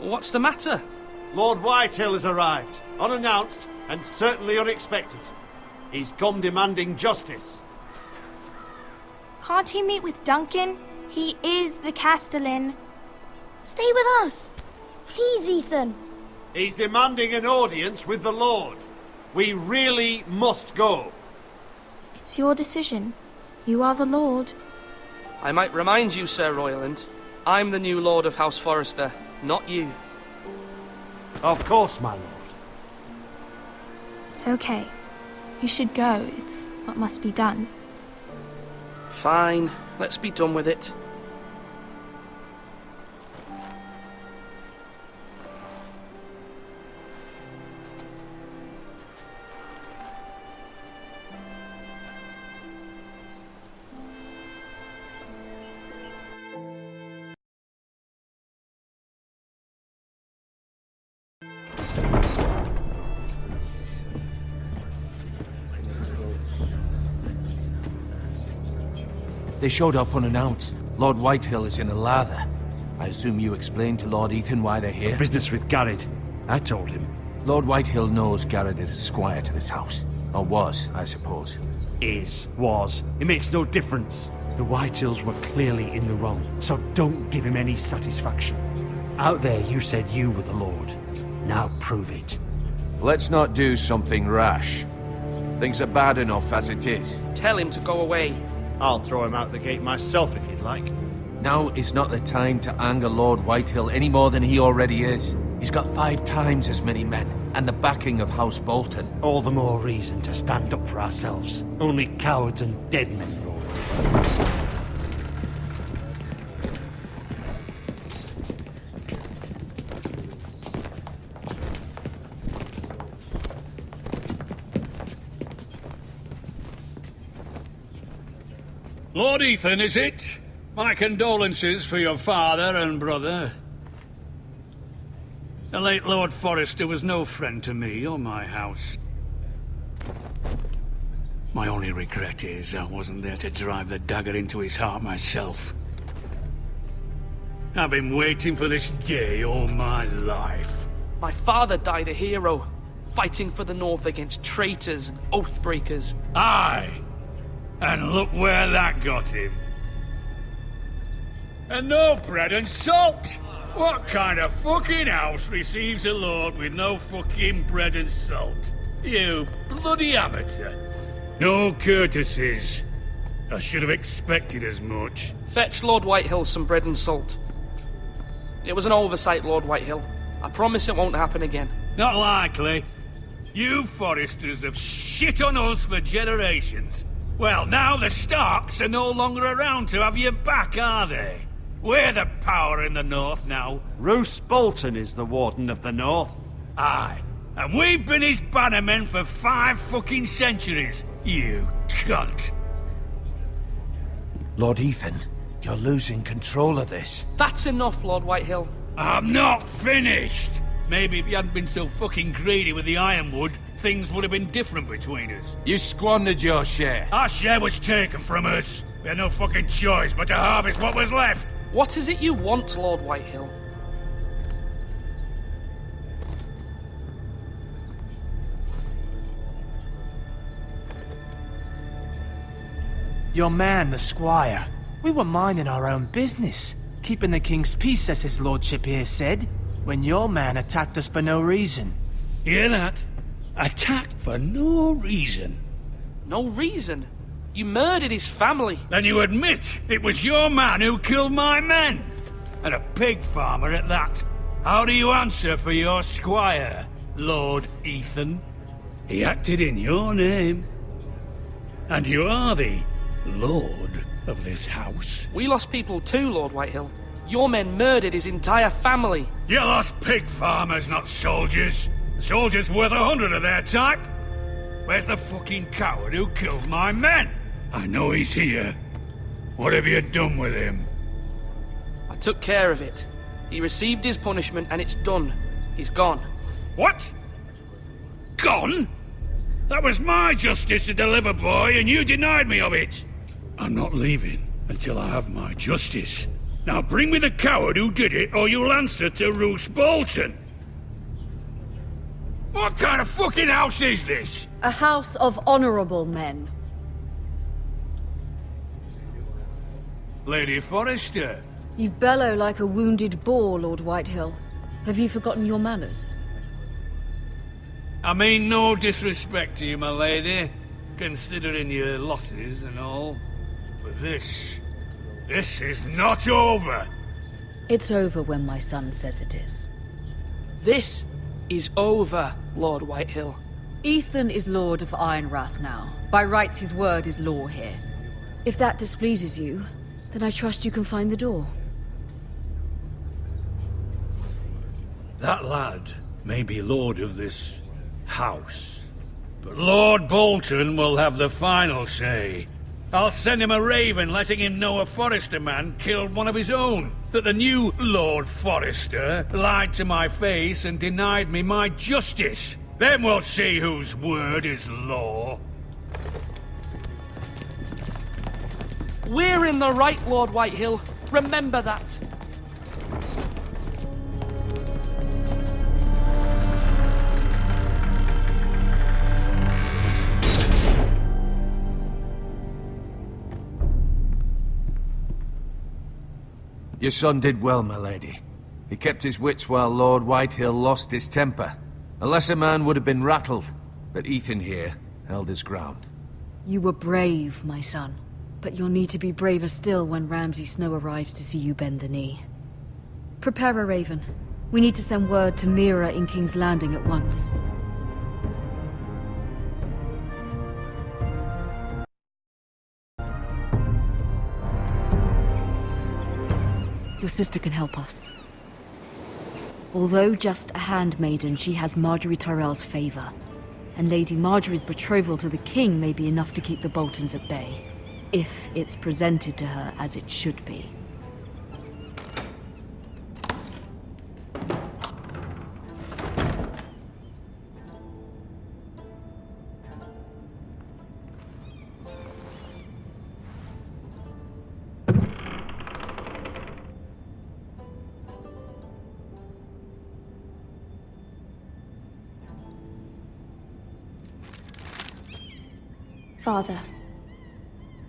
What's the matter? Lord Whitehill has arrived, unannounced and certainly unexpected. He's come demanding justice. Can't he meet with Duncan? He is the Castellan. Stay with us. Please, Ethan. He's demanding an audience with the Lord. We really must go. It's your decision. You are the Lord. I might remind you, Sir Royland, I'm the new Lord of House Forrester, not you. Of course, my lord. It's okay. You should go. It's what must be done. Fine, let's be done with it. They showed up unannounced. Lord Whitehill is in a lather. I assume you explained to Lord Ethan why they're here? Business with Garrett. I told him. Lord Whitehill knows Garrett is a squire to this house. Or was, I suppose. Was. It makes no difference. The Whitehills were clearly in the wrong, so don't give him any satisfaction. Out there you said you were the Lord. Now prove it. Let's not do something rash. Things are bad enough as it is. Tell him to go away. I'll throw him out the gate myself if you'd like. Now is not the time to anger Lord Whitehill any more than he already is. He's got 5 times as many men, and the backing of House Bolton. All the more reason to stand up for ourselves. Only cowards and dead men roll over. Lord Ethan, is it? My condolences for your father and brother. The late Lord Forrester was no friend to me or my house. My only regret is I wasn't there to drive the dagger into his heart myself. I've been waiting for this day all my life. My father died a hero, fighting for the North against traitors and oathbreakers. Aye! And look where that got him. And no bread and salt! What kind of fucking house receives a lord with no fucking bread and salt? You bloody amateur. No courtesies. I should have expected as much. Fetch Lord Whitehill some bread and salt. It was an oversight, Lord Whitehill. I promise it won't happen again. Not likely. You Forresters have shit on us for generations. Well, now the Starks are no longer around to have your back, are they? We're the power in the North now. Roose Bolton is the Warden of the North. Aye. And we've been his bannermen for 5 fucking centuries. You cunt. Lord Ethan, you're losing control of this. That's enough, Lord Whitehill. I'm not finished. Maybe if you hadn't been so fucking greedy with the ironwood, things would have been different between us. You squandered your share. Our share was taken from us. We had no fucking choice but to harvest what was left. What is it you want, Lord Whitehill? Your man, the squire. We were minding our own business, keeping the king's peace, as his lordship here said, when your man attacked us for no reason. Hear that? Attacked for no reason. No reason? You murdered his family. Then you admit it was your man who killed my men. And a pig farmer at that. How do you answer for your squire, Lord Ethan? He acted in your name. And you are the Lord of this house. We lost people too, Lord Whitehill. Your men murdered his entire family. You lost pig farmers, not soldiers. The soldiers worth 100 of their type. Where's the fucking coward who killed my men? I know he's here. What have you done with him? I took care of it. He received his punishment and it's done. He's gone. What? Gone? That was my justice to deliver, boy, and you denied me of it. I'm not leaving until I have my justice. Now bring me the coward who did it, or you'll answer to Roose Bolton. What kind of fucking house is this? A house of honorable men. Lady Forrester. You bellow like a wounded boar, Lord Whitehill. Have you forgotten your manners? I mean no disrespect to you, my lady, considering your losses and all. But this is not over. It's over when my son says it is. This is over, Lord Whitehill. Ethan is Lord of Ironrath now. By rights, his word is law here. If that displeases you, then I trust you can find the door. That lad may be lord of this house, but Lord Bolton will have the final say. I'll send him a raven letting him know a Forrester man killed one of his own. That the new Lord Forrester lied to my face and denied me my justice. Then we'll see whose word is law. We're in the right, Lord Whitehill. Remember that. Your son did well, my lady. He kept his wits while Lord Whitehill lost his temper. A lesser man would have been rattled, but Ethan here held his ground. You were brave, my son. But you'll need to be braver still when Ramsay Snow arrives to see you bend the knee. Prepare a raven. We need to send word to Mira in King's Landing at once. Your sister can help us. Although just a handmaiden, she has Marjorie Tyrell's favor. And Lady Marjorie's betrothal to the king may be enough to keep the Boltons at bay. If it's presented to her as it should be. Father.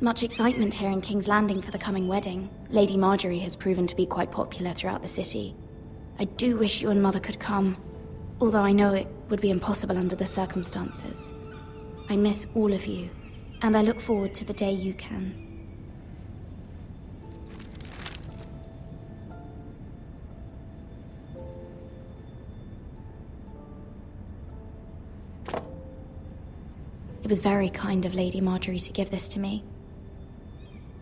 Much excitement here in King's Landing for the coming wedding. Lady Marjorie has proven to be quite popular throughout the city. I do wish you and Mother could come, although I know it would be impossible under the circumstances. I miss all of you, and I look forward to the day you can. It was very kind of Lady Marjorie to give this to me.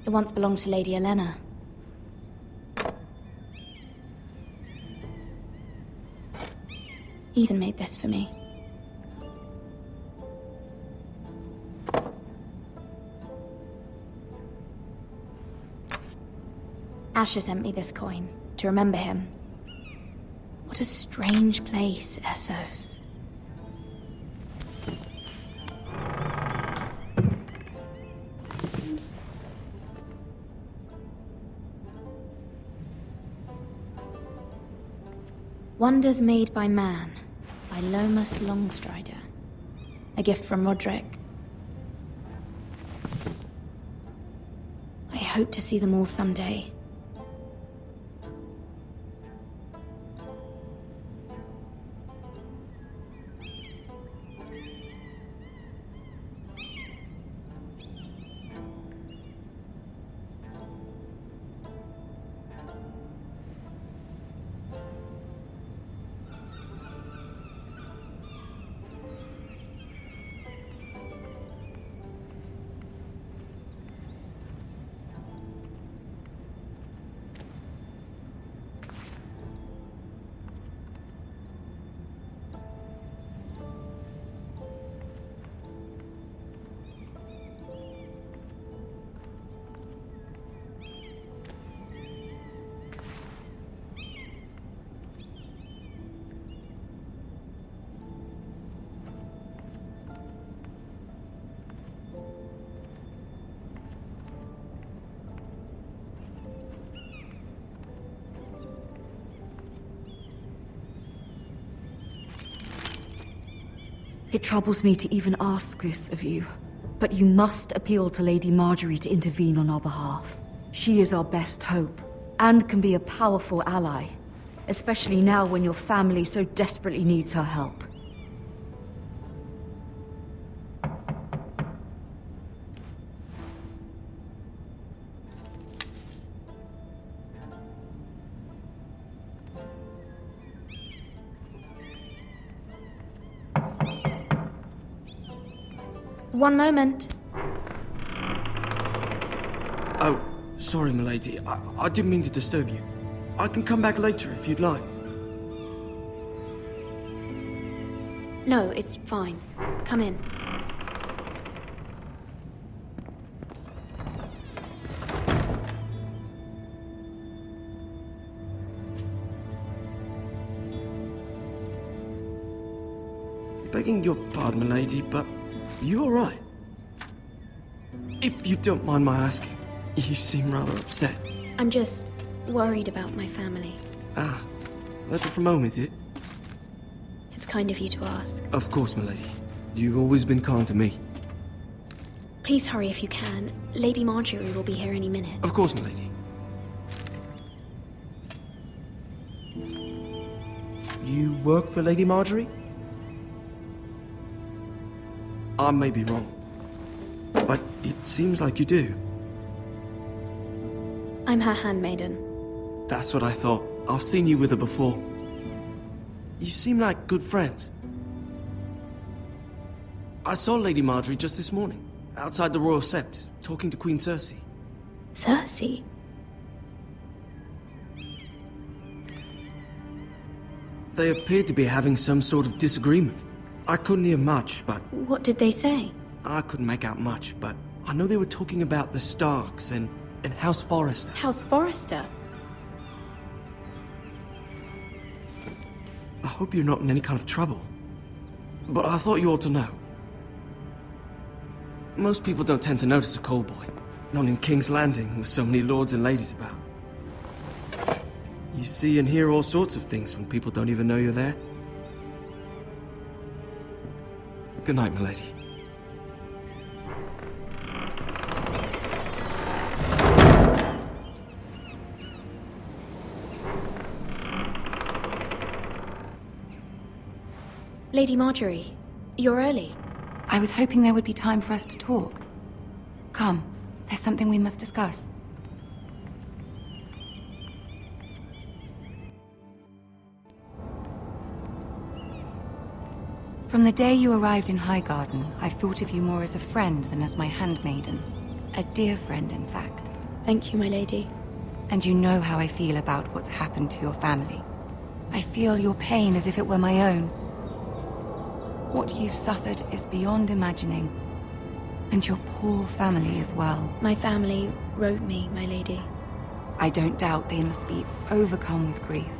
It once belonged to Lady Elena. Ethan made this for me. Asher sent me this coin to remember him. What a strange place, Essos. Wonders Made by Man, by Lomas Longstrider. A gift from Roderick. I hope to see them all someday. It troubles me to even ask this of you, but you must appeal to Lady Marjorie to intervene on our behalf. She is our best hope, and can be a powerful ally, especially now when your family so desperately needs her help. One moment. Oh, sorry, milady. I didn't mean to disturb you. I can come back later if you'd like. No, it's fine. Come in. Begging your pardon, milady, but you all right? If you don't mind my asking, you seem rather upset. I'm just worried about my family. Ah, letter from home, is it? It's kind of you to ask. Of course, milady. You've always been kind to me. Please hurry if you can. Lady Marjorie will be here any minute. Of course, milady. You work for Lady Marjorie? I may be wrong, but it seems like you do. I'm her handmaiden. That's what I thought. I've seen you with her before. You seem like good friends. I saw Lady Marjorie just this morning, outside the Royal Sept, talking to Queen Cersei. Cersei? They appeared to be having some sort of disagreement. I couldn't hear much, but... What did they say? I couldn't make out much, but I know they were talking about the Starks and House Forrester. House Forrester? I hope you're not in any kind of trouble. But I thought you ought to know. Most people don't tend to notice a call boy. Not in King's Landing, with so many lords and ladies about. You see and hear all sorts of things when people don't even know you're there. Good night, milady. Lady Marjorie, you're early. I was hoping there would be time for us to talk. Come, there's something we must discuss. From the day you arrived in Highgarden, I've thought of you more as a friend than as my handmaiden. A dear friend, in fact. Thank you, my lady. And you know how I feel about what's happened to your family. I feel your pain as if it were my own. What you've suffered is beyond imagining. And your poor family as well. My family wrote me, my lady. I don't doubt they must be overcome with grief.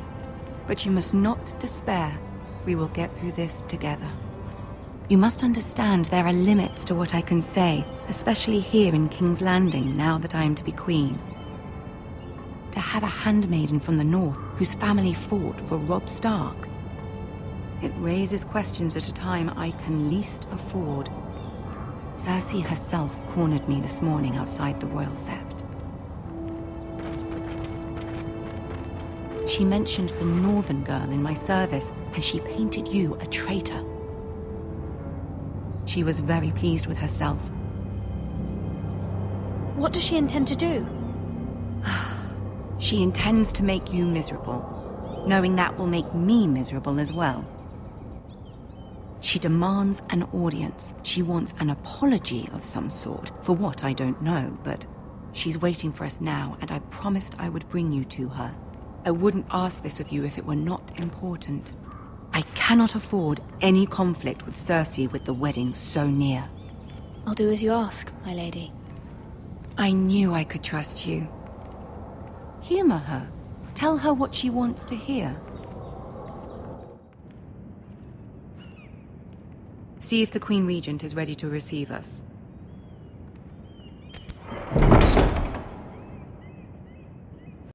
But you must not despair. We will get through this together. You must understand there are limits to what I can say, especially here in King's Landing, now that I am to be queen. To have a handmaiden from the north whose family fought for Robb Stark. It raises questions at a time I can least afford. Cersei herself cornered me this morning outside the Royal Sept. She mentioned the northern girl in my service, and she painted you a traitor. She was very pleased with herself. What does she intend to do? She intends to make you miserable, knowing that will make me miserable as well. She demands an audience. She wants an apology of some sort, for what I don't know, but she's waiting for us now, and I promised I would bring you to her. I wouldn't ask this of you if it were not important. I cannot afford any conflict with Cersei with the wedding so near. I'll do as you ask, my lady. I knew I could trust you. Humor her. Tell her what she wants to hear. See if the Queen Regent is ready to receive us.